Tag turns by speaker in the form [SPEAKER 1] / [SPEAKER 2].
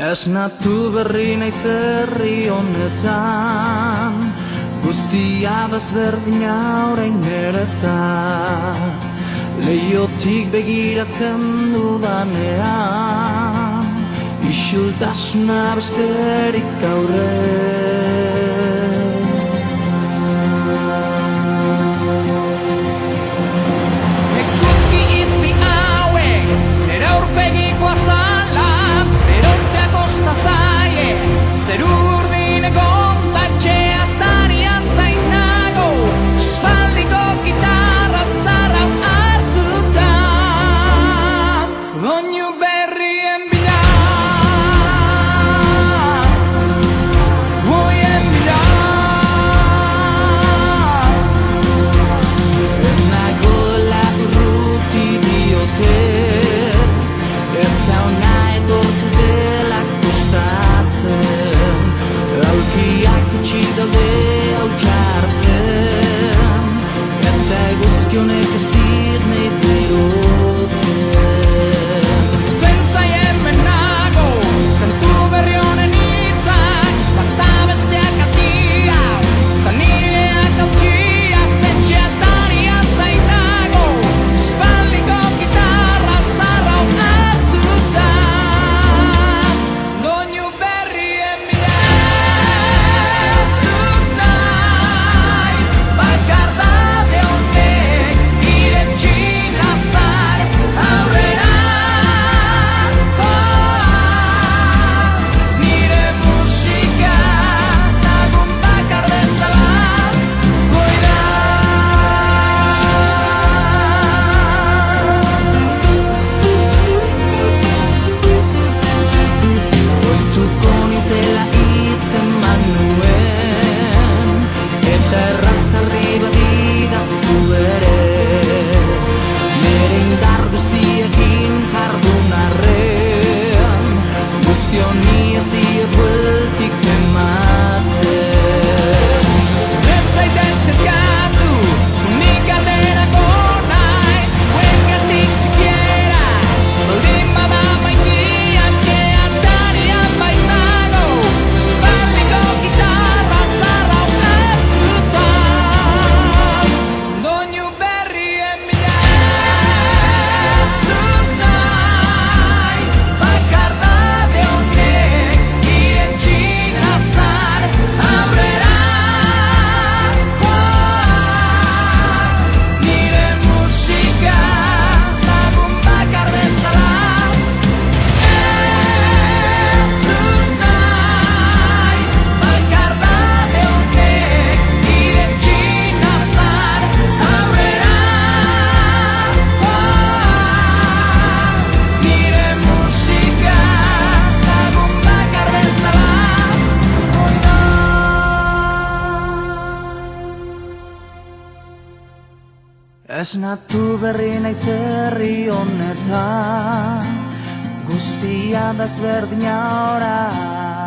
[SPEAKER 1] Esnatu berri naiz herri honetan, guztia desberdina orain niretzat. Leihotik begiratzen dudanean, isiltasuna besterik
[SPEAKER 2] Eguzki izpi hauek, nire aurpegiko azala, berotzea kosta zaie, zeru urdineko ontatxe atarian zainago, espaldiko gitarra zarra hartuta, doinu berrien bila, goien bila.
[SPEAKER 1] Ez nagoela urruti diote, eta ona etortzez dela kostatzen, aulkiak utxi daude hau txartzen, eta eguzki honek ez dit nahi berotzen.
[SPEAKER 2] Zentzaien menago, kantu berri honen hitzak, bata besteak atia, eta nireak hautsia, zentxe atarian zainago, espaldiko gitarra zarra hartuta, doinu berrien bila. Ez dut nahi, bakardade honek, irentsi nazar, aurrera. Nire musika, lagun bakar bezala, goida.
[SPEAKER 1] Oituko nintzela hitzen manuen, eta errazkarri badidazu ere, nire indar guztiekin jardun arrean, guzti honi ez diet bueltik ematen.
[SPEAKER 2] Ez zaitez kezkatu, nik alderako nahi, huengatik sikiera, baldin bada maitia, txe atarian baitago, espaldiko gitarra zarra hartuta, doinu berrien bila. Ez dut nahi, bakardade honek, irentsi nazar, aurrera. Nire musika, lagun bakar bezala. Ez dut nahi, bakardade honek, irentsi nazar, aurrera. Nire musika, lagun bakar bezala.
[SPEAKER 1] Esnatu berri naiz herri honetan, guztia desberdina orain.